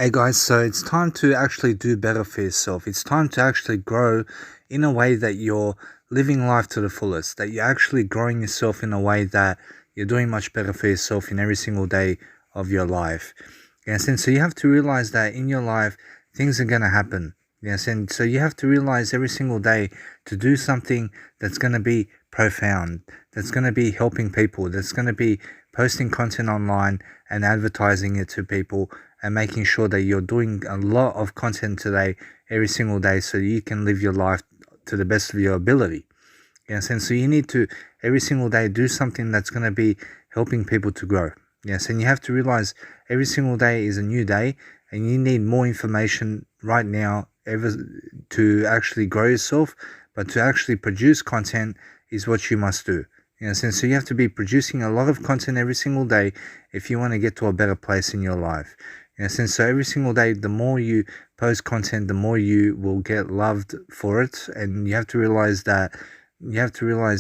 Hey guys, so it's time to actually do better for yourself. It's time to actually grow in a way that you're living life to the fullest, that you're actually growing yourself in a way that you're doing much better for yourself in every single day of your life. Yes, and so you have to realize that in your life, things are going to happen. Yes, and so you have to realize every single day to do something that's going to be profound, that's going to be helping people, that's going to be posting content online and advertising it to people and making sure that you're doing a lot of content today, every single day, so you can live your life to the best of your ability. Yes, and so you need to every single day do something that's going to be helping people to grow. Yes, and you have to realize every single day is a new day, and you need more information right now ever to actually grow yourself, but to actually produce content is what you must do. Yes, and so you have to be producing a lot of content every single day if you want to get to a better place in your life. Yes, and so every single day, the more you post content, the more you will get loved for it. And you have to realize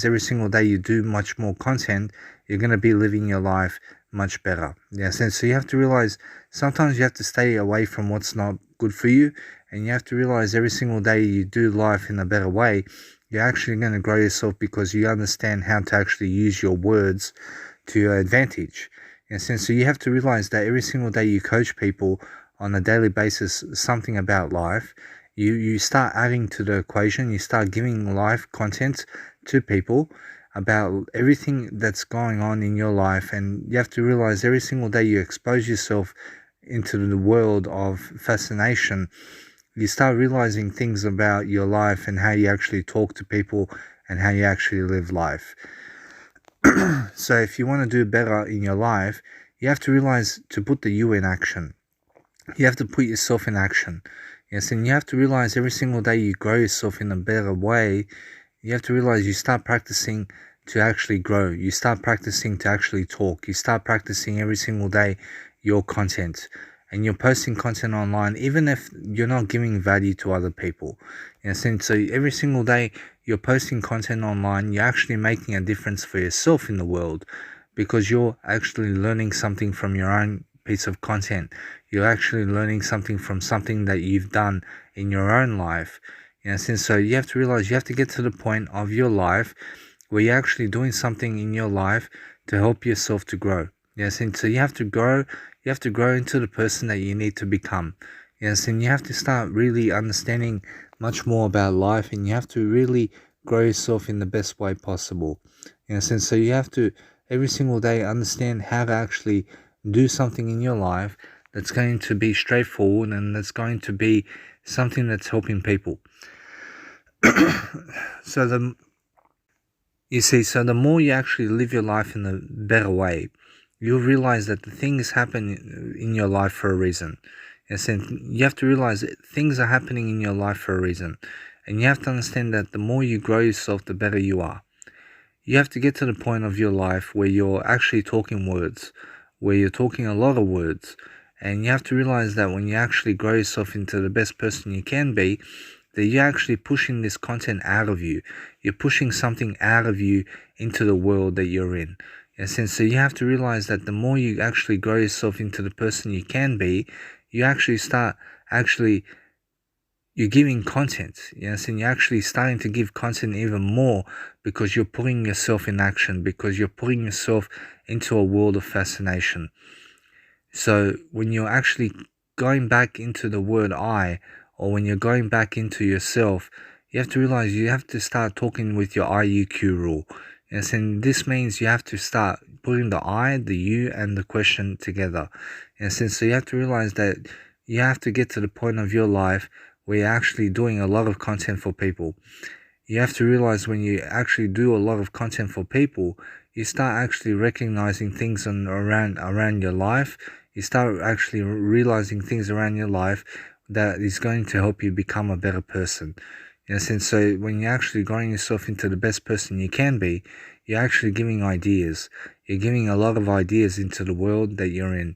every single day you do much more content, you're going to be living your life much better. Yes, and so you have to realize sometimes you have to stay away from what's not good for you, and you have to realize every single day you do life in a better way, you're actually going to grow yourself because you understand how to actually use your words to your advantage. Yes, and so you have to realize that every single day you coach people on a daily basis something about life, you start adding to the equation, you start giving life content to people about everything that's going on in your life, and you have to realize every single day you expose yourself into the world of fascination, you start realizing things about your life and how you actually talk to people and how you actually live life. So if you want to do better in your life, you have to realize to put the you in action. You have to put yourself in action. Yes, and you have to realize every single day you grow yourself in a better way. You have to realize you start practicing to actually grow. You start practicing to actually talk. You start practicing every single day your content. And you're posting content online, even if you're not giving value to other people. Yes, and so every single day you're posting content online, you're actually making a difference for yourself in the world because you're actually learning something from your own piece of content. You're actually learning something from something that you've done in your own life. Yes, and so you have to realize you have to get to the point of your life where you're actually doing something in your life to help yourself to grow. Yes, and so you have to grow into the person that you need to become. Yes, and you have to start really understanding much more about life, and you have to really grow yourself in the best way possible. Yes, and so you have to every single day understand how to actually do something in your life that's going to be straightforward and that's going to be something that's helping people. So the more you actually live your life in a better way, you'll realize that the things happen in your life for a reason. Yes, and you have to realize that things are happening in your life for a reason. And you have to understand that the more you grow yourself, the better you are. You have to get to the point of your life where you're actually talking words, where you're talking a lot of words. And you have to realize that when you actually grow yourself into the best person you can be, that you're actually pushing this content out of you. You're pushing something out of you into the world that you're in. Yes, and so you have to realize that the more you actually grow yourself into the person you can be, you actually start you're giving content. Yes, and you're actually starting to give content even more because you're putting yourself in action, because you're putting yourself into a world of fascination. So when you're actually going back into the word I, or when you're going back into yourself, you have to realize you have to start talking with your IUQ rule. Yes, and this means you have to start putting the I, the you, and the question together. Yes, and so you have to realize that you have to get to the point of your life where you're actually doing a lot of content for people. You have to realize when you actually do a lot of content for people, you start actually recognizing things around your life. You start actually realizing things around your life that is going to help you become a better person. Yes, and so when you're actually growing yourself into the best person you can be, you're actually giving ideas. You're giving a lot of ideas into the world that you're in.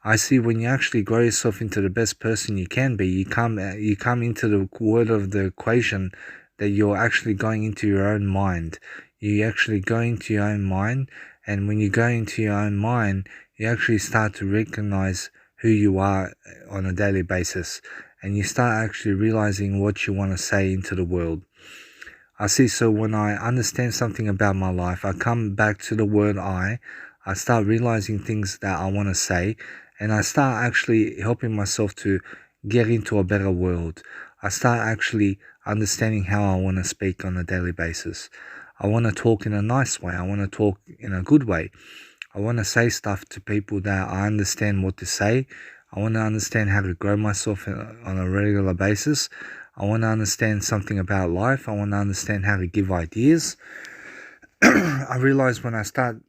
I see when you actually grow yourself into the best person you can be, you come into the word of the equation that you're actually going into your own mind. You actually go into your own mind, and when you go into your own mind, you actually start to recognize who you are on a daily basis, and you start actually realizing what you want to say into the world. I see, so when I understand something about my life, I come back to the word I start realizing things that I want to say, and I start actually helping myself to get into a better world. I start actually understanding how I want to speak on a daily basis. I want to talk in a nice way. I want to talk in a good way. I want to say stuff to people that I understand what to say. I want to understand how to grow myself on a regular basis. I want to understand something about life. I want to understand how to give ideas. I realize when I start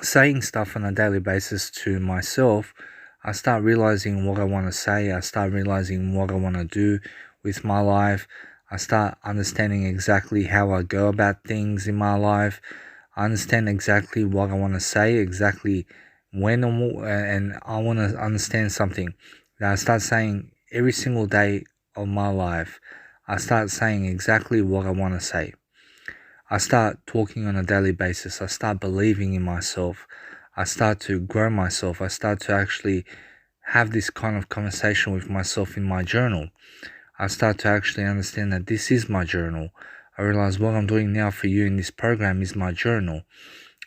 saying stuff on a daily basis to myself, I start realizing what I want to say. I start realizing what I want to do with my life. I start understanding exactly how I go about things in my life. I understand exactly what I want to say, exactly when, and I want to understand something that I start saying every single day of my life. I start saying exactly what I want to say. I start talking on a daily basis. I start believing in myself. I start to grow myself. I start to actually have this kind of conversation with myself in my journal. I start to actually understand that this is my journal. I realize what I'm doing now for you in this program is my journal.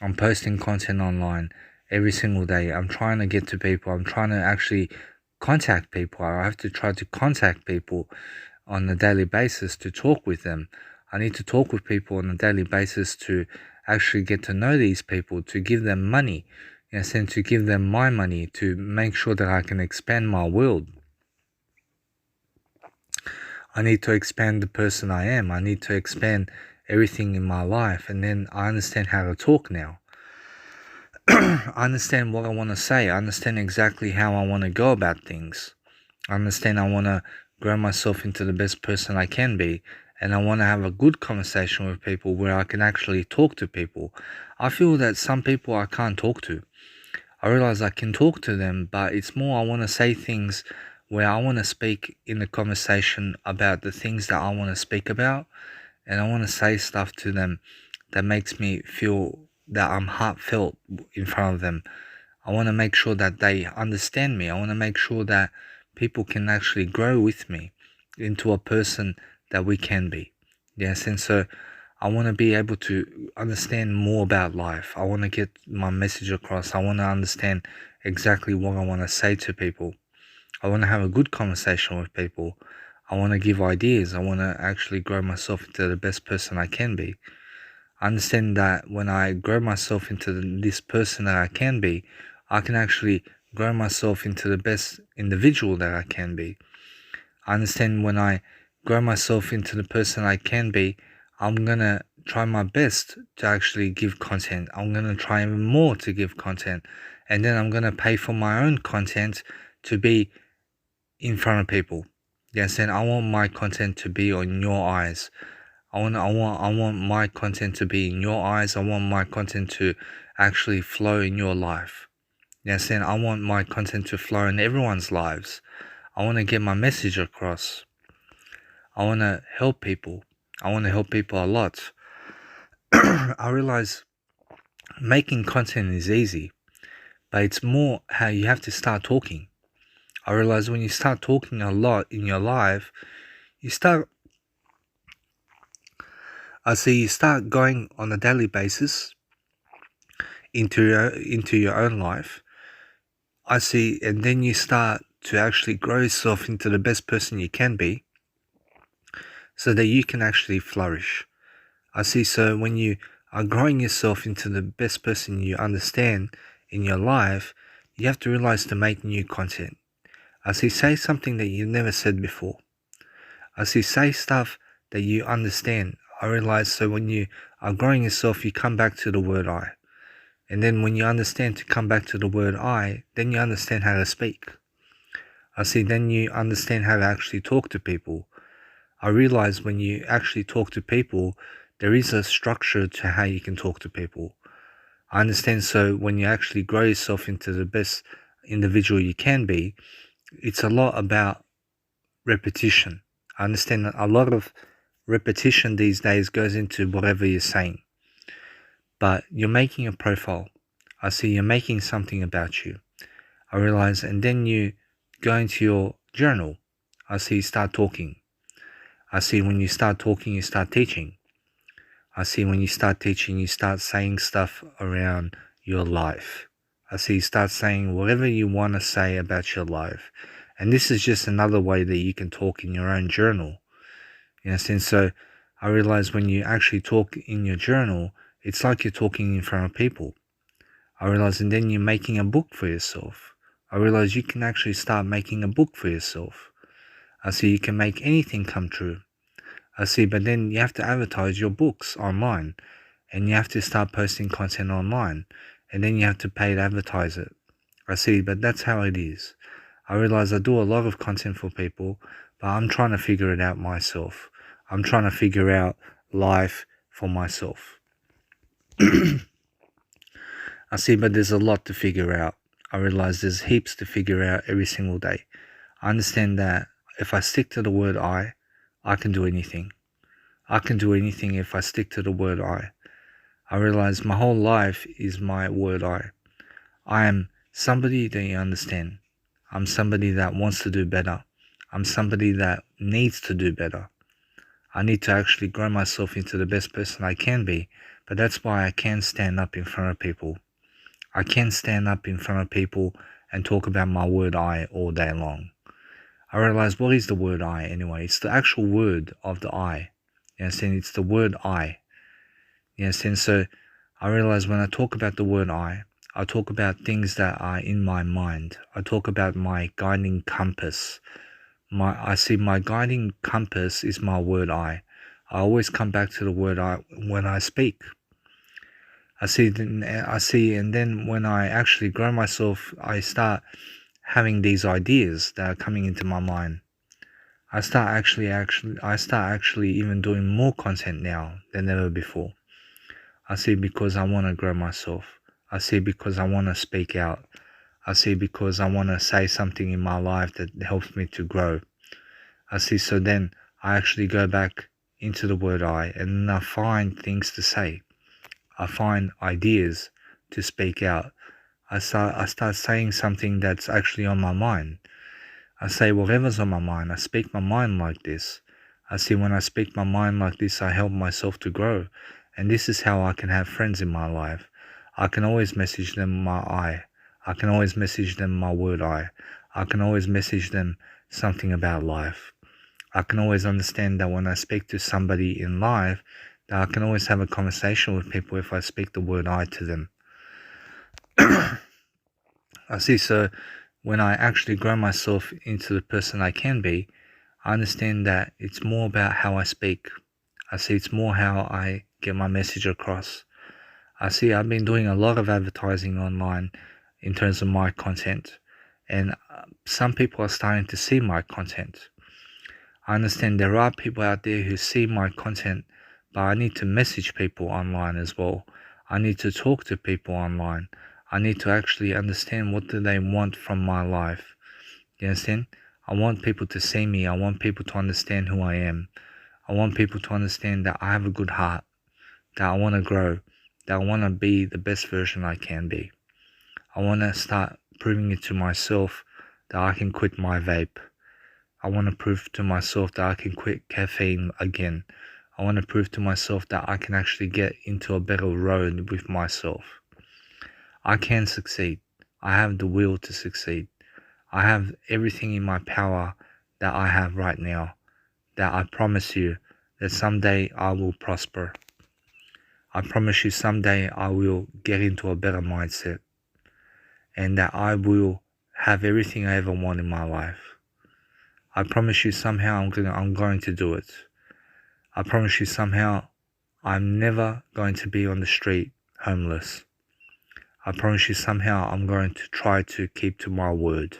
I'm posting content online every single day. I'm trying to get to people. I'm trying to actually contact people. I have to try to contact people on a daily basis to talk with them. I need to talk with people on a daily basis to actually get to know these people, to give them money, and to give them my money to make sure that I can expand my world. I need to expand the person I am. I need to expand everything in my life, and then I understand how to talk now. I understand what I want to say. I understand exactly how I want to go about things. I understand I want to grow myself into the best person I can be, and I want to have a good conversation with people where I can actually talk to people. I feel that some people I can't talk to. I realize I can talk to them, but it's more I want to say things where I want to speak in the conversation about the things that I want to speak about, and I want to say stuff to them that makes me feel that I'm heartfelt in front of them. I want to make sure that they understand me. I want to make sure that people can actually grow with me into a person that we can be. Yes, and so I want to be able to understand more about life. I want to get my message across. I want to understand exactly what I want to say to people. I want to have a good conversation with people. I want to give ideas. I want to actually grow myself into the best person I can be. I understand that when I grow myself into this person that I can be, I can actually grow myself into the best individual that I can be. I understand when I grow myself into the person I can be, I'm going to try my best to actually give content. I'm going to try even more to give content. And then I'm going to pay for my own content to be in front of people. Yes, and I want my content to be on your eyes. I want my content to be in your eyes. I want my content to actually flow in your life. Yes, and I want my content to flow in everyone's lives. I want to get my message across. I want to help people. I want to help people a lot. I realize making content is easy, but it's more how you have to start talking. I realize when you start talking a lot in your life, you start going on a daily basis into your own life. I see, and then you start to actually grow yourself into the best person you can be, so that you can actually flourish. I see, so when you are growing yourself into the best person you understand in your life, you have to realize to make new content. I see, say something that you've never said before. I see, say stuff that you understand. I realize, so when you are growing yourself, you come back to the word I. And then when you understand to come back to the word I, then you understand how to speak. I see, then you understand how to actually talk to people. I realize when you actually talk to people, there is a structure to how you can talk to people. I understand, so when you actually grow yourself into the best individual you can be, it's a lot about repetition. I understand that a lot of repetition these days goes into whatever you're saying. But you're making a profile. I see you're making something about you. I realize, and then you go into your journal. I see you start talking. I see when you start talking, you start teaching. I see when you start teaching, you start saying stuff around your life. I see you start saying whatever you want to say about your life. And this is just another way that you can talk in your own journal. You understand? So I realize when you actually talk in your journal, it's like you're talking in front of people. I realize, and then you're making a book for yourself. I realize you can actually start making a book for yourself. I see you can make anything come true. I see, but then you have to advertise your books online, and you have to start posting content online, and then you have to pay to advertise it. I see, but that's how it is. I realize I do a lot of content for people, but I'm trying to figure it out myself. I'm trying to figure out life for myself. I see, but there's a lot to figure out. I realize there's heaps to figure out every single day. I understand that if I stick to the word I can do anything. I can do anything if I stick to the word I. I realize my whole life is my word I. I am somebody that you understand. I'm somebody that wants to do better. I'm somebody that needs to do better. I need to actually grow myself into the best person I can be, but that's why I can stand up in front of people. I can stand up in front of people and talk about my word I all day long. I realize, what is the word I anyway? It's the actual word of the I. You understand? It's the word I. You understand? So I realize when I talk about the word I talk about things that are in my mind. I talk about my guiding compass. I see my guiding compass is my word I. I always come back to the word I when I speak. I see, and then when I actually grow myself, I start having these ideas that are coming into my mind. I start actually even doing more content now than ever before. I see, because I want to grow myself. I see, because I want to speak out. I see, because I want to say something in my life that helps me to grow. I see, so then I actually go back into the word I, and I find things to say. I find ideas to speak out. I start saying something that's actually on my mind. I say whatever's on my mind. I speak my mind like this. I see, when I speak my mind like this, I help myself to grow. And this is how I can have friends in my life. I can always message them my I. I can always message them my word I. I can always message them something about life. I can always understand that when I speak to somebody in life, that I can always have a conversation with people if I speak the word I to them. I see, so when I actually grow myself into the person I can be, I understand that it's more about how I speak. I see, it's more how I get my message across. I see, I've been doing a lot of advertising online in terms of my content, and some people are starting to see my content. I understand there are people out there who see my content, but I need to message people online as well. I need to talk to people online. I need to actually understand what do they want from my life. You understand? I want people to see me. I want people to understand who I am. I want people to understand that I have a good heart, that I want to grow, that I want to be the best version I can be. I want to start proving it to myself that I can quit my vape. I want to prove to myself that I can quit caffeine again. I want to prove to myself that I can actually get into a better road with myself. I can succeed. I have the will to succeed. I have everything in my power that I have right now, that I promise you that someday I will prosper. I promise you someday I will get into a better mindset, and that I will have everything I ever want in my life. I promise you somehow I'm going to do it. I promise you somehow I'm never going to be on the street homeless. I promise you somehow I'm going to try to keep to my word.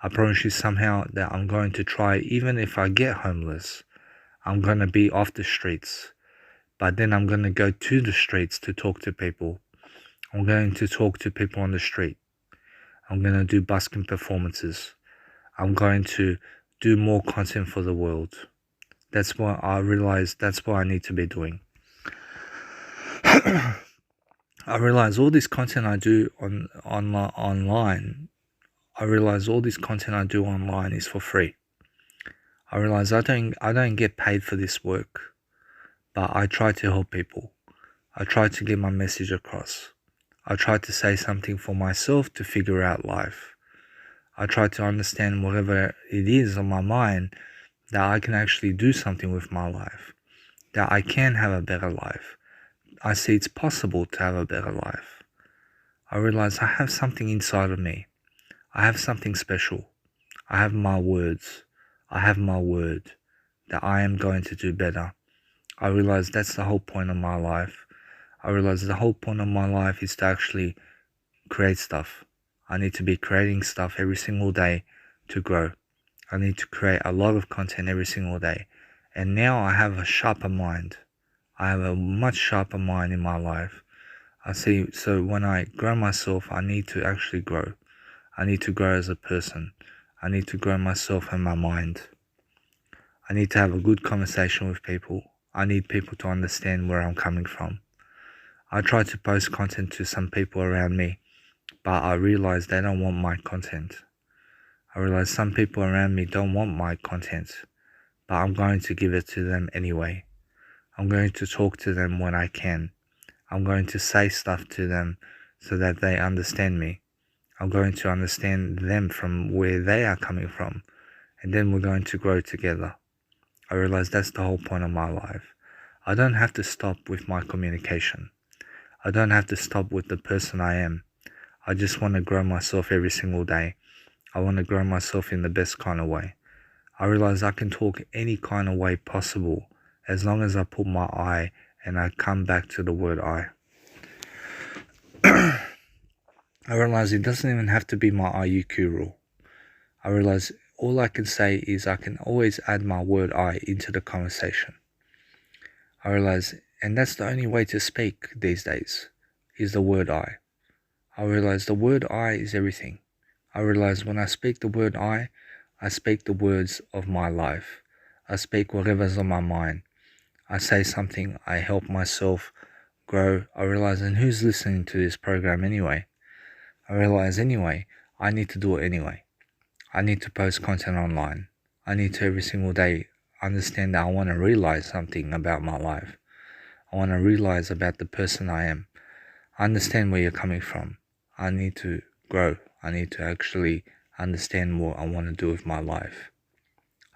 I promise you somehow that I'm going to try, even if I get homeless, I'm going to be off the streets. But then I'm going to go to the streets to talk to people. I'm going to talk to people on the street. I'm going to do busking performances. I'm going to do more content for the world. That's what I realize, that's what I need to be doing. I realize all this content I do online I realize all this content I do online is for free. I realize I don't get paid for this work, but I try to help people. I try to get my message across. I try to say something for myself to figure out life. I try to understand whatever it is on my mind, that I can actually do something with my life, that I can have a better life. I see it's possible to have a better life. I realize I have something inside of me. I have something special. I have my words. I have my word that I am going to do better. I realize that's the whole point of my life. I realize the whole point of my life is to actually create stuff. I need to be creating stuff every single day to grow. I need to create a lot of content every single day. And now I have a sharper mind. I have a much sharper mind in my life. I see, so when I grow myself, I need to actually grow. I need to grow as a person. I need to grow myself and my mind. I need to have a good conversation with people. I need people to understand where I'm coming from. I try to post content to some people around me, but I realize they don't want my content. I realize some people around me don't want my content, but I'm going to give it to them anyway. I'm going to talk to them when I can. I'm going to say stuff to them so that they understand me. I'm going to understand them from where they are coming from, and then we're going to grow together. I realize that's the whole point of my life. I don't have to stop with my communication. I don't have to stop with the person I am. I just want to grow myself every single day. I want to grow myself in the best kind of way. I realize I can talk any kind of way possible as long as I put my I and I come back to the word I. I realize it doesn't even have to be my IUQ rule. I realize all I can say is I can always add my word I into the conversation. I realize, and that's the only way to speak these days, is the word I. I realize the word I is everything. I realize when I speak the word I speak the words of my life. I speak whatever's on my mind. I say something, I help myself grow. I realize, and who's listening to this program anyway? I realize anyway, I need to do it anyway. I need to post content online. I need to every single day understand that I want to realize something about my life. I want to realize about the person I am. I understand where you're coming from. I need to grow. I need to actually understand what I want to do with my life.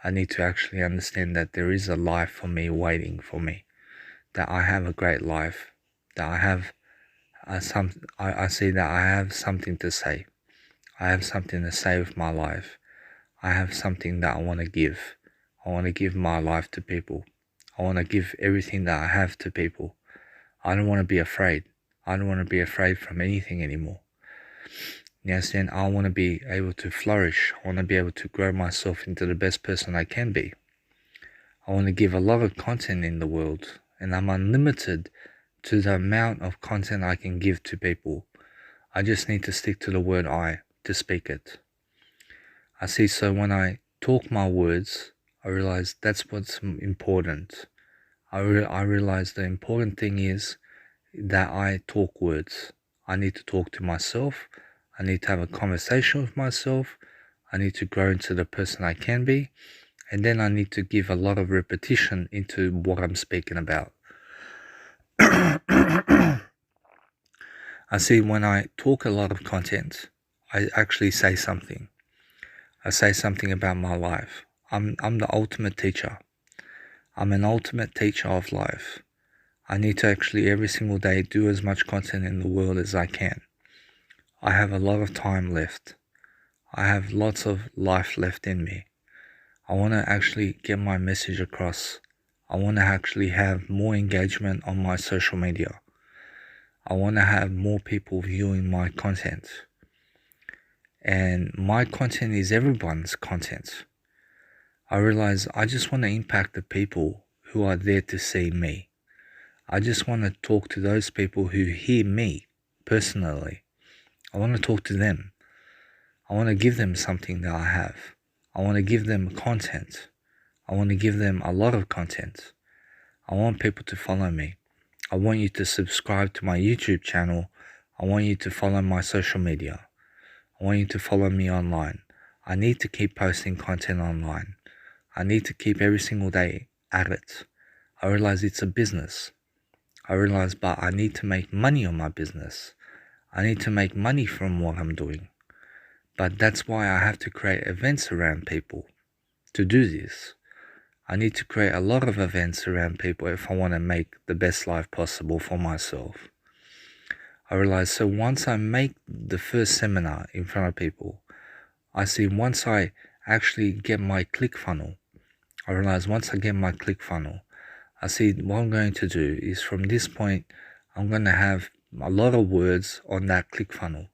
I need to actually understand that there is a life for me waiting for me. That I have a great life. That I have I see that I have something to say. I have something to say with my life. I have something that I want to give. I want to give my life to people. I want to give everything that I have to people. I don't want to be afraid. I don't want to be afraid from anything anymore. You understand? I want to be able to flourish. I want to be able to grow myself into the best person I can be. I want to give a lot of content in the world, and I'm unlimited to the amount of content I can give to people. I just need to stick to the word I to speak it. I see, so when I talk my words, I realize that's what's important. I realize the important thing is that I talk words. I need to talk to myself. I need to have a conversation with myself. I need to grow into the person I can be. And then I need to give a lot of repetition into what I'm speaking about. I see, when I talk a lot of content, I actually say something. I say something about my life. I'm the ultimate teacher. I'm an ultimate teacher of life. I need to actually every single day do as much content in the world as I can. I have a lot of time left. I have lots of life left in me. I want to actually get my message across. I want to actually have more engagement on my social media. I want to have more people viewing my content. And my content is everyone's content. I realize I just want to impact the people who are there to see me. I just want to talk to those people who hear me personally. I want to talk to them. I want to give them something that I have. I want to give them content. I want to give them a lot of content. I want people to follow me. I want you to subscribe to my YouTube channel. I want you to follow my social media. I want you to follow me online. I need to keep posting content online. I need to keep every single day at it. I realize it's a business. I realize, but I need to make money on my business. I need to make money from what I'm doing. But that's why I have to create events around people to do this. I need to create a lot of events around people if I want to make the best life possible for myself. I realize, so once I make the first seminar in front of people, I see once I actually get my ClickFunnels, I realize once I get my ClickFunnels, I see what I'm going to do is from this point, I'm going to have a lot of words on that ClickFunnels.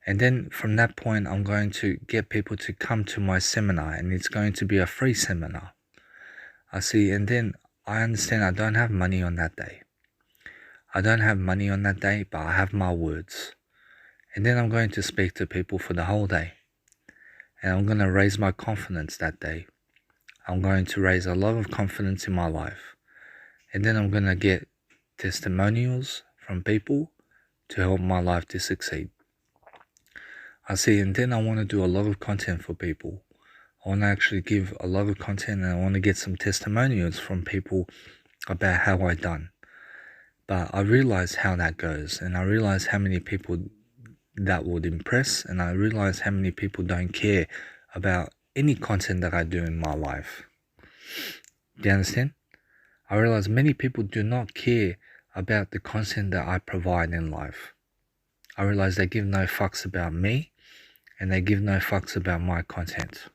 And then from that point, I'm going to get people to come to my seminar, and it's going to be a free seminar. I see, and then I understand I don't have money on that day. I don't have money on that day, but I have my words. And then I'm going to speak to people for the whole day. And I'm going to raise my confidence that day. I'm going to raise a lot of confidence in my life. And then I'm going to get testimonials from people to help my life to succeed. I see, and then I want to do a lot of content for people. I want to actually give a lot of content, and I want to get some testimonials from people about how I done. But I realize how that goes, and I realize how many people that would impress, and I realize how many people don't care about any content that I do in my life. Do you understand? I realize many people do not care about the content that I provide in life. I realize they give no fucks about me, and they give no fucks about my content.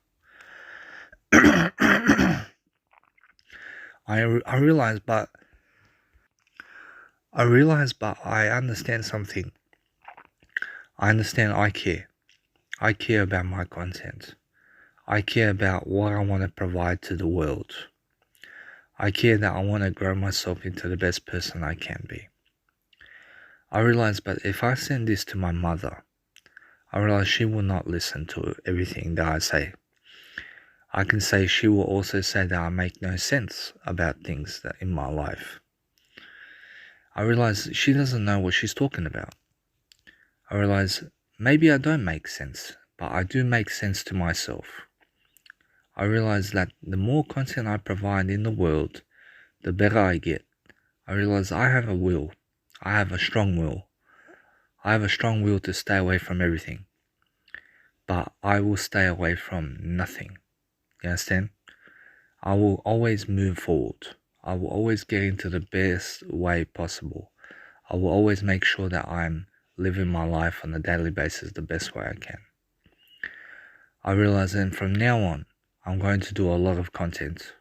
I realize, but I understand something. I understand I care. I care about my content. I care about what I want to provide to the world. I care that I want to grow myself into the best person I can be. I realize, but if I send this to my mother, I realize she will not listen to everything that I say. I can say she will also say that I make no sense about things that in my life. I realize she doesn't know what she's talking about. I realize maybe I don't make sense, but I do make sense to myself. I realize that the more content I provide in the world, the better I get. I realize I have a will. I have a strong will. I have a strong will to stay away from everything. But I will stay away from nothing. You understand? I will always move forward. I will always get into the best way possible. I will always make sure that I'm living my life on a daily basis the best way I can. I realize that from now on, I'm going to do a lot of content.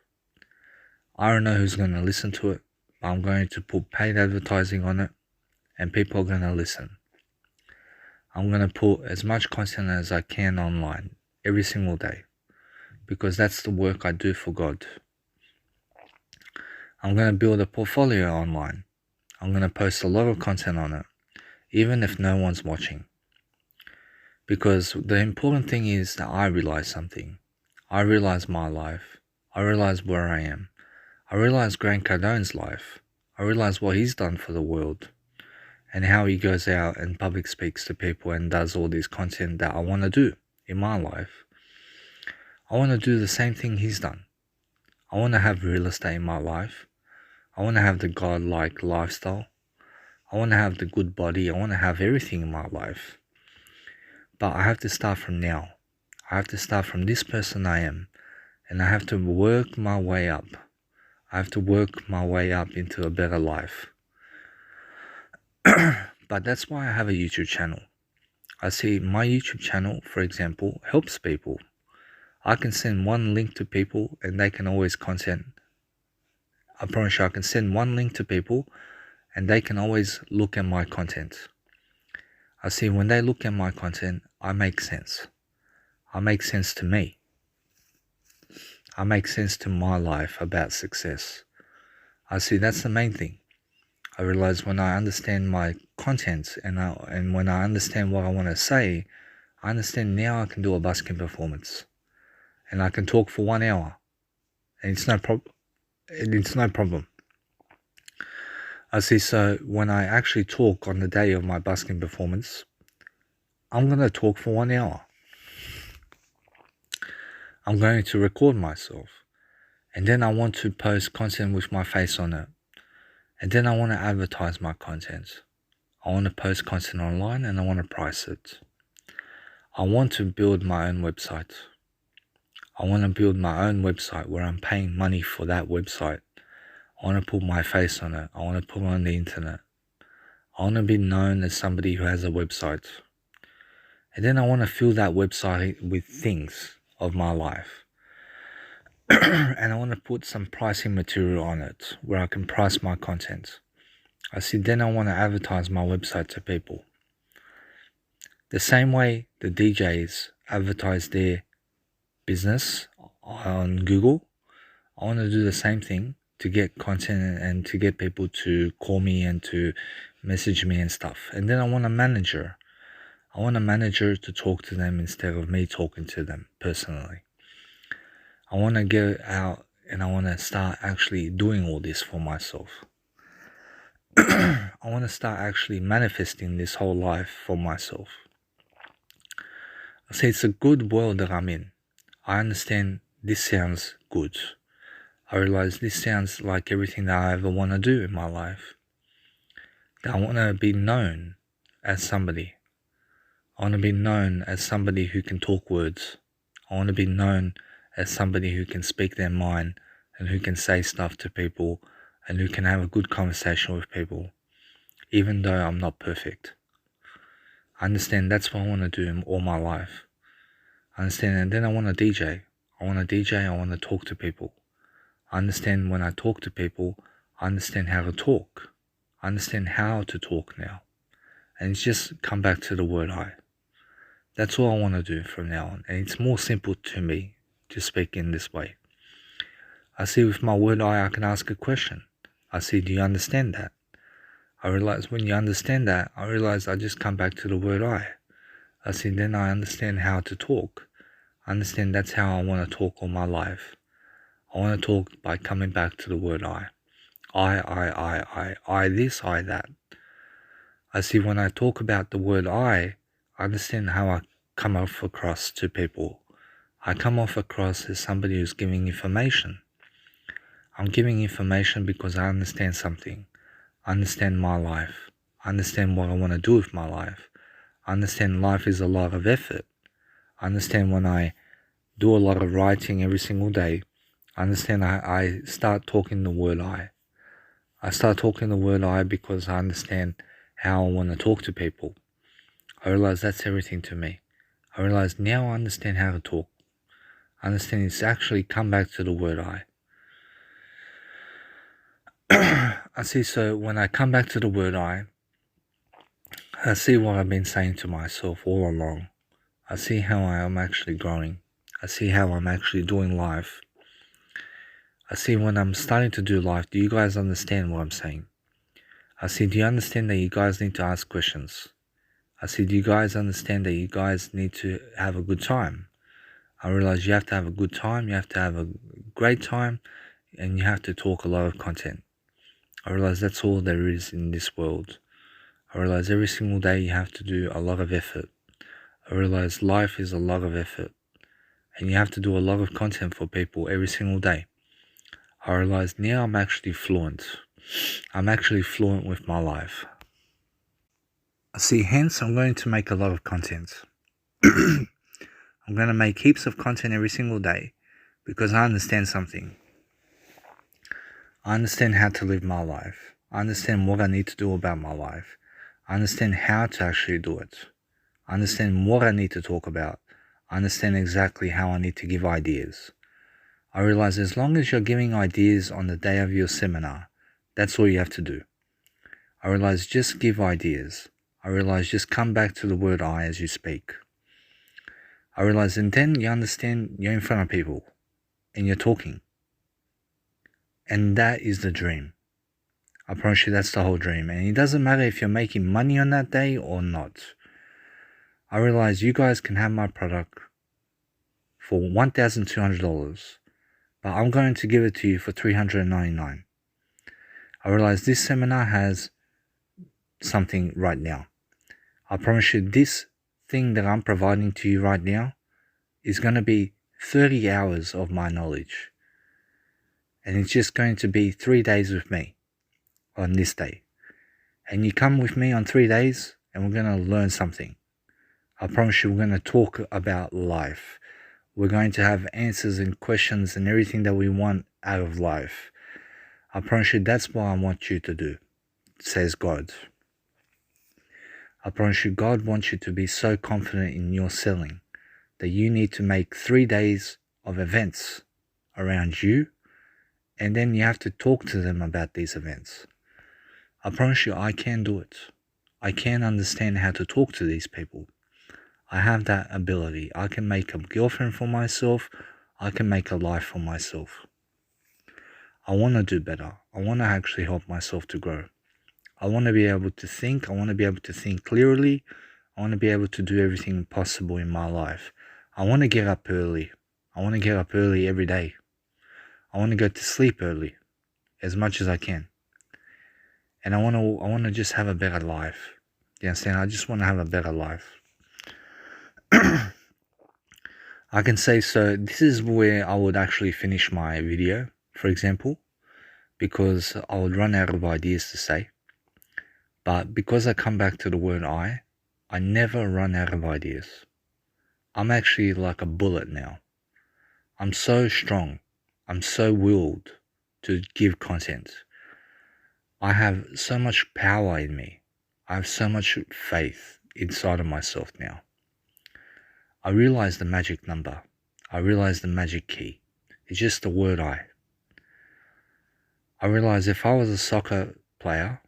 I don't know who's going to listen to it, but I'm going to put paid advertising on it, and people are going to listen. I'm going to put as much content as I can online every single day, because that's the work I do for God. I'm going to build a portfolio online. I'm going to post a lot of content on it, even if no one's watching. Because the important thing is that I realize something. I realize my life. I realize where I am. I realize Grant Cardone's life. I realize what he's done for the world, and how he goes out and public speaks to people and does all this content that I want to do in my life. I want to do the same thing he's done. I want to have real estate in my life. I want to have the God-like lifestyle. I want to have the good body. I want to have everything in my life. But I have to start from now. I have to start from this person I am. And I have to work my way up. I have to work my way up into a better life. But that's why I have a YouTube channel. I see my YouTube channel, for example, helps people. I can send one link to people and they can always content. I promise you, I can send one link to people and they can always look at my content. I see when they look at my content, I make sense. I make sense to me. I make sense to my life about success. I see that's the main thing. I realize when I understand my content and when I understand what I want to say, I understand now I can do a busking performance. And I can talk for 1 hour. And it's no problem. I see, so when I actually talk on the day of my busking performance, I'm going to talk for 1 hour. I'm going to record myself. And then I want to post content with my face on it. And then I want to advertise my content. I want to post content online and I want to price it. I want to build my own website. I want to build my own website where I'm paying money for that website. I want to put my face on it. I want to put it on the internet. I want to be known as somebody who has a website. And then I want to fill that website with things of my life. And I want to put some pricing material on it where I can price my content. Then I want to advertise my website to people. The same way the DJs advertise their business on Google, I want to do the same thing to get content and to get people to call me and to message me and stuff. And then I want a manager. I want a manager to talk to them instead of me talking to them personally. I want to get out and I want to start actually doing all this for myself. I want to start actually manifesting this whole life for myself. It's a good world that I'm in. I understand this sounds good. I realize this sounds like everything that I ever want to do in my life. That I want to be known as somebody. I want to be known as somebody who can talk words. I want to be known as somebody who can speak their mind and who can say stuff to people and who can have a good conversation with people, even though I'm not perfect. I understand that's what I want to do all my life. I understand, and then I want to DJ. I want to DJ, I want to talk to people. I understand when I talk to people, I understand how to talk. I understand how to talk now. And it's just come back to the word I. That's all I want to do from now on. And it's more simple to me to speak in this way. With my word I can ask a question. Do you understand that? I realize when you understand that, I realize I just come back to the word I. Then I understand how to talk. I understand that's how I want to talk all my life. I want to talk by coming back to the word I. I this, I that. When I talk about the word I understand how I come off across to people. I come off across as somebody who's giving information. I'm giving information because I understand something. I understand my life. I understand what I want to do with my life. I understand life is a lot of effort. I understand when I do a lot of writing every single day, I understand I start talking the word I. I start talking the word I because I understand how I want to talk to people. I realize that's everything to me. I realize now I understand how to talk. I understand it's actually come back to the word I. So when I come back to the word I see what I've been saying to myself all along. I see how I am actually growing. I see how I'm actually doing life. I see when I'm starting to do life, do you guys understand what I'm saying? Do you understand that you guys need to ask questions? Do you guys understand that you guys need to have a good time? I realize you have to have a good time, you have to have a great time, and you have to talk a lot of content. I realize that's all there is in this world. I realize every single day you have to do a lot of effort. I realize life is a lot of effort. And you have to do a lot of content for people every single day. I realize now I'm actually fluent. I'm actually fluent with my life. Hence I'm going to make a lot of content. I'm going to make heaps of content every single day because I understand something. I understand how to live my life. I understand what I need to do about my life. I understand how to actually do it. I understand what I need to talk about. I understand exactly how I need to give ideas. I realize as long as you're giving ideas on the day of your seminar, that's all you have to do. I realize just give ideas. I realize just come back to the word I as you speak. I realize and then you understand you're in front of people and you're talking. And that is the dream. I promise you that's the whole dream. And it doesn't matter if you're making money on that day or not. I realize you guys can have my product for $1,200, but I'm going to give it to you for $399. I realize this seminar has something right now. I promise you this thing that I'm providing to you right now is going to be 30 hours of my knowledge. And it's just going to be 3 days with me on this day. And you come with me on 3 days and we're going to learn something. I promise you we're going to talk about life. We're going to have answers and questions and everything that we want out of life. I promise you that's what I want you to do, says God. I promise you God wants you to be so confident in your selling that you need to make 3 days of events around you, and then you have to talk to them about these events. I promise you I can do it. I can understand how to talk to these people. I have that ability. I can make a girlfriend for myself. I can make a life for myself. I want to do better. I want to actually help myself to grow. I want to be able to think. I want to be able to think clearly. I want to be able to do everything possible in my life. I want to get up early. I want to get up early every day. I want to go to sleep early as much as I can. And I want to just have a better life. You understand? I just want to have a better life. I can say, so this is where I would actually finish my video, for example, because I would run out of ideas to say. But because I come back to the word I never run out of ideas. I'm actually like a bullet now. I'm so strong. I'm so willed to give content. I have so much power in me. I have so much faith inside of myself now. I realize the magic number. I realize the magic key. It's just the word I. I realize if I was a soccer player,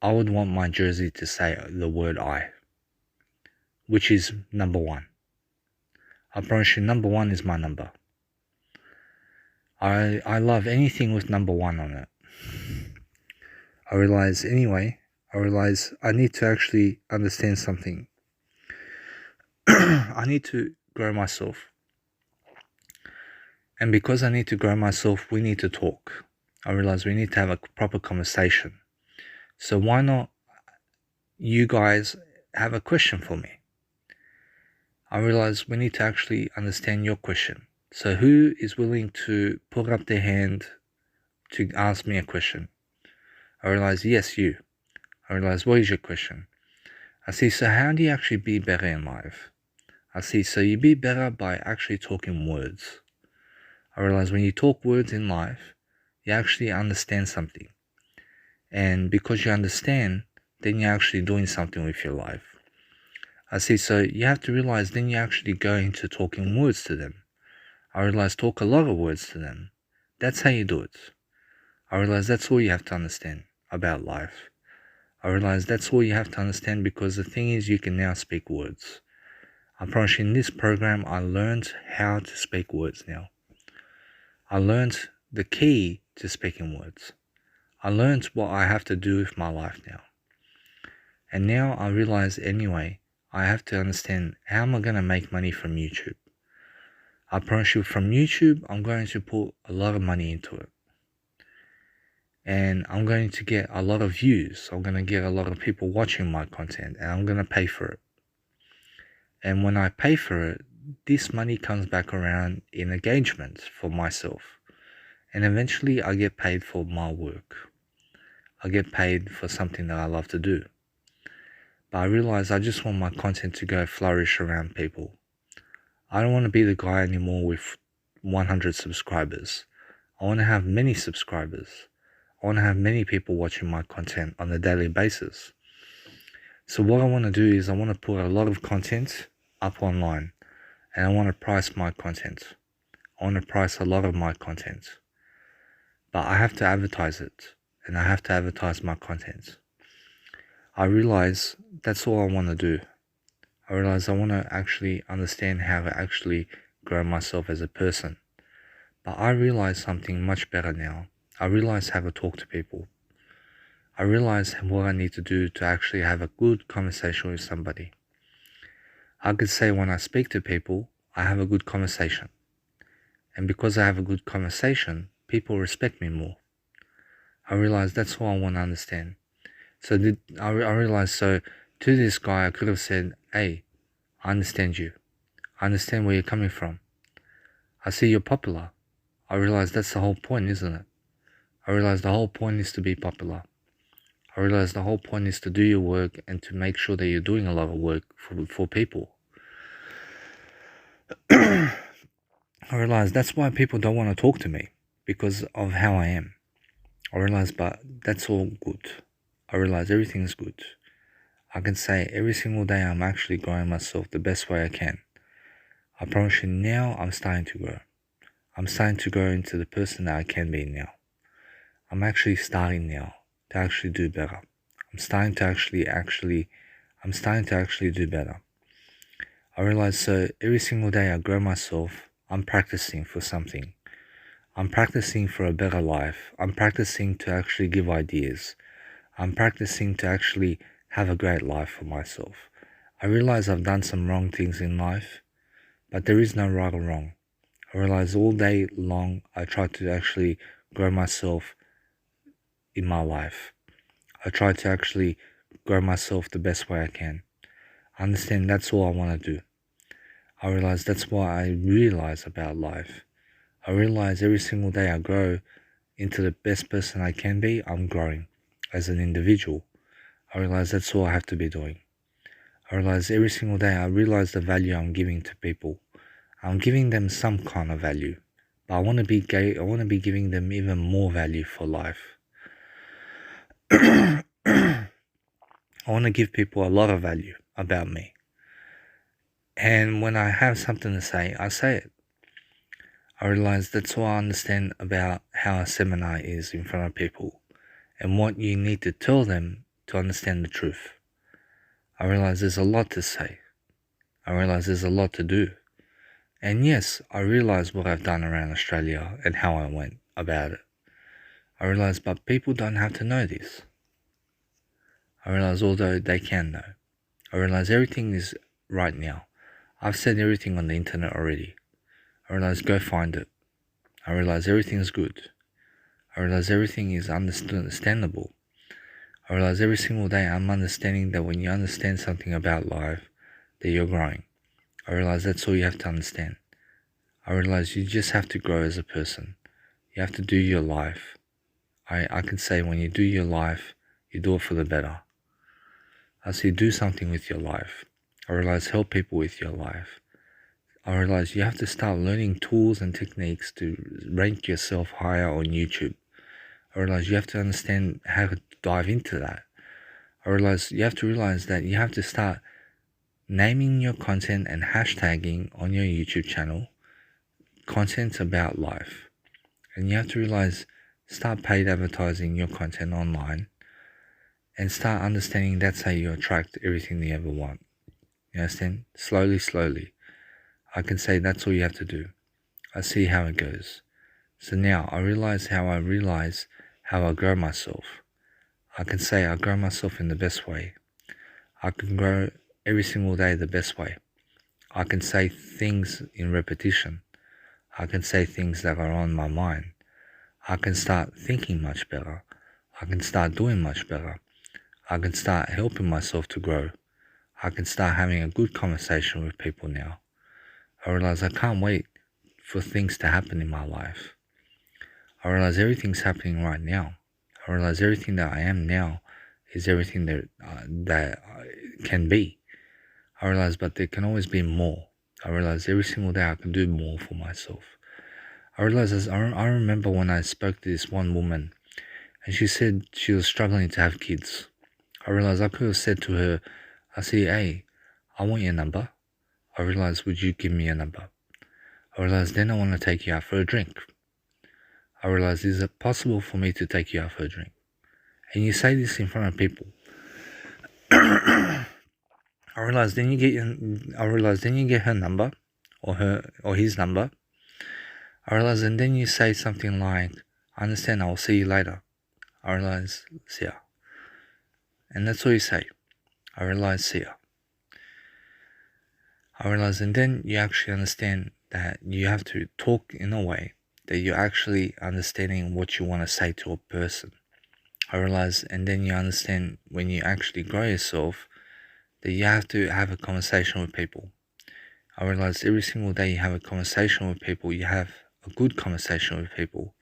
I would want my jersey to say the word I, which is number 1. I promise you number 1 is my number. I love anything with number 1 on it. I realize I need to actually understand something. I need to grow myself. And because I need to grow myself, we need to talk. I realize we need to have a proper conversation. So why not you guys have a question for me? I realize we need to actually understand your question. So who is willing to put up their hand to ask me a question? I realize, yes, you. I realize, what is your question? I see, so how do you actually be better in life? I see, so you be better by actually talking words. I realize when you talk words in life, you actually understand something. And because you understand, then you're actually doing something with your life. I see, so you have to realize then you actually go into talking words to them. I realize talk a lot of words to them. That's how you do it. I realize that's all you have to understand about life. I realize that's all you have to understand because the thing is you can now speak words. I promise you in this program I learned how to speak words now. I learned the key to speaking words. I learned what I have to do with my life now. And now I realize anyway, I have to understand how am I going to make money from YouTube. I promise you from YouTube, I'm going to put a lot of money into it. And I'm going to get a lot of views. I'm going to get a lot of people watching my content and I'm going to pay for it. And when I pay for it, this money comes back around in engagement for myself. And eventually I get paid for my work. I get paid for something that I love to do. But I realize I just want my content to go flourish around people. I don't want to be the guy anymore with 100 subscribers. I want to have many subscribers. I want to have many people watching my content on a daily basis. So what I want to do is I want to put a lot of content up online. And I want to price my content. I want to price a lot of my content. But I have to advertise it. And I have to advertise my content. I realize that's all I want to do. I realize I want to actually understand how to actually grow myself as a person. But I realize something much better now. I realize how to talk to people. I realize what I need to do to actually have a good conversation with somebody. I could say when I speak to people, I have a good conversation. And because I have a good conversation, people respect me more. I realize that's all I want to understand. So I realized, so to this guy, I could have said, hey, I understand you. I understand where you're coming from. I see you're popular. I realize that's the whole point, isn't it? I realize the whole point is to be popular. I realize the whole point is to do your work and to make sure that you're doing a lot of work for people. I realize that's why people don't want to talk to me, because of how I am. I realize, but that's all good. I realize everything's good. I can say every single day I'm actually growing myself the best way I can. I promise you now I'm starting to grow. I'm starting to grow into the person that I can be now. I'm actually starting now to actually do better. I'm starting to actually do better. I realize so every single day I grow myself, I'm practicing for something. I'm practicing for a better life. I'm practicing to actually give ideas. I'm practicing to actually have a great life for myself. I realize I've done some wrong things in life, but there is no right or wrong. I realize all day long I try to actually grow myself in my life. I try to actually grow myself the best way I can. I understand that's all I want to do. I realize that's what I realize about life. I realize every single day I grow into the best person I can be, I'm growing as an individual. I realize that's all I have to be doing. I realize every single day I realize the value I'm giving to people. I'm giving them some kind of value, but I want to be giving them even more value for life. I want to give people a lot of value about me. And when I have something to say, I say it. I realize that's all I understand about how a seminar is in front of people and what you need to tell them to understand the truth. I realize there's a lot to say. I realize there's a lot to do. And yes, I realize what I've done around Australia and how I went about it. I realize, but people don't have to know this. I realize although they can know. I realize everything is right now. I've said everything on the internet already. I realize go find it. I realize everything's good. I realize everything is understandable. I realize every single day I'm understanding that when you understand something about life, that you're growing. I realize that's all you have to understand. I realize you just have to grow as a person. You have to do your life. I can say when you do your life, you do it for the better. I say do something with your life. I realize help people with your life. I realize you have to start learning tools and techniques to rank yourself higher on YouTube. I realize you have to understand how to dive into that. I realize you have to realize that you have to start naming your content and hashtagging on your YouTube channel content about life. And you have to realize, start paid advertising your content online and start understanding that's how you attract everything you ever want. You understand? Slowly. I can say that's all you have to do. I see how it goes. So now I realize how I grow myself. I can say I grow myself in the best way. I can grow every single day the best way. I can say things in repetition. I can say things that are on my mind. I can start thinking much better. I can start doing much better. I can start helping myself to grow. I can start having a good conversation with people now. I realize I can't wait for things to happen in my life. I realize everything's happening right now. I realize everything that I am now is everything that can be. I realize, but there can always be more. I realize every single day I can do more for myself. I realize I remember when I spoke to this one woman, and she said she was struggling to have kids. I realized I could have said to her, I said, hey, I want your number. I realized, would you give me your number? I realized then I want to take you out for a drink. I realized, is it possible for me to take you out for a drink? And you say this in front of people. I realized then you get her number or his number. I realized, and then you say something like, I understand, I will see you later. I realized, see ya. And that's all you say. I realized, see ya. I realized, and then you actually understand that you have to talk in a way that you're actually understanding what you want to say to a person. I realized, and then you understand when you actually grow yourself, that you have to have a conversation with people. I realize every single day you have a conversation with people, you have a good conversation with people.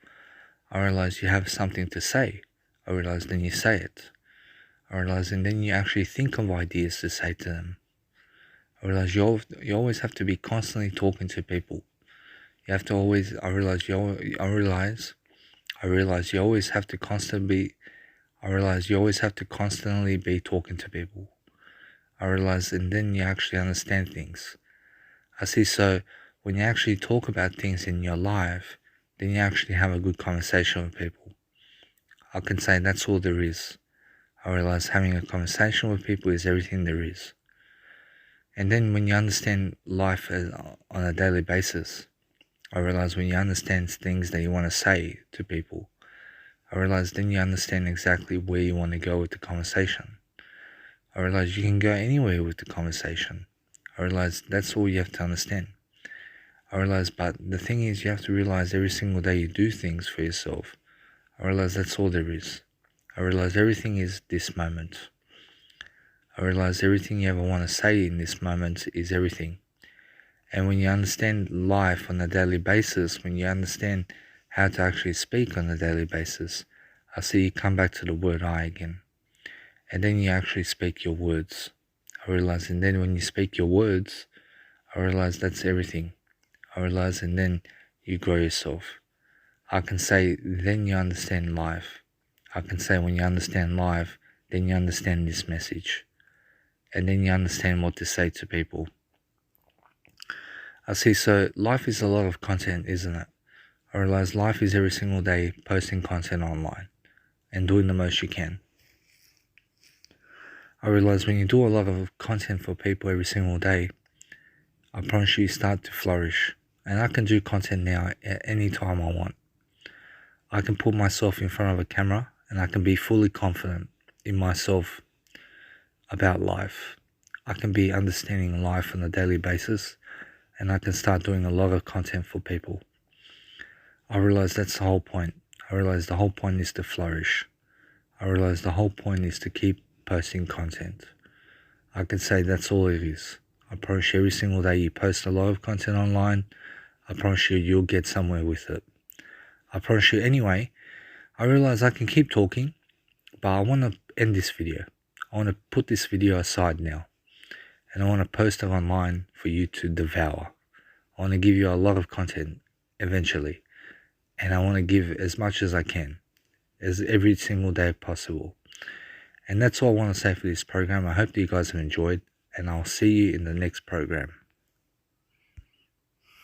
I realize you have something to say. I realize then you say it. I realize and then you actually think of ideas to say to them. I realize you always have to be constantly talking to people. You have to always, I realize you always have to constantly be talking to people. I realize and then you actually understand things. I see, so when you actually talk about things in your life, then you actually have a good conversation with people. I can say that's all there is. I realize having a conversation with people is everything there is. And then when you understand life on a daily basis, I realize when you understand things that you want to say to people, I realize then you understand exactly where you want to go with the conversation. I realize you can go anywhere with the conversation. I realize that's all you have to understand. I realize, but the thing is, you have to realize every single day you do things for yourself. I realize that's all there is. I realize everything is this moment. I realize everything you ever want to say in this moment is everything. And when you understand life on a daily basis, when you understand how to actually speak on a daily basis, I see you come back to the word I again. And then you actually speak your words. I realize, and then when you speak your words, I realize that's everything. I realize, and then you grow yourself. I can say, then you understand life. I can say, when you understand life, then you understand this message. And then you understand what to say to people. I see, so life is a lot of content, isn't it? I realize life is every single day posting content online and doing the most you can. I realize when you do a lot of content for people every single day, I promise you start to flourish. And I can do content now at any time I want. I can put myself in front of a camera and I can be fully confident in myself about life. I can be understanding life on a daily basis and I can start doing a lot of content for people. I realize that's the whole point. I realize the whole point is to flourish. I realize the whole point is to keep posting content. I can say that's all it is. I promise you every single day you post a lot of content online, I promise you you'll get somewhere with it. I promise you anyway, I realize I can keep talking, but I want to end this video. I want to put this video aside now. And I want to post it online for you to devour. I want to give you a lot of content eventually. And I want to give as much as I can, as every single day possible. And that's all I want to say for this program. I hope that you guys have enjoyed, and I'll see you in the next program.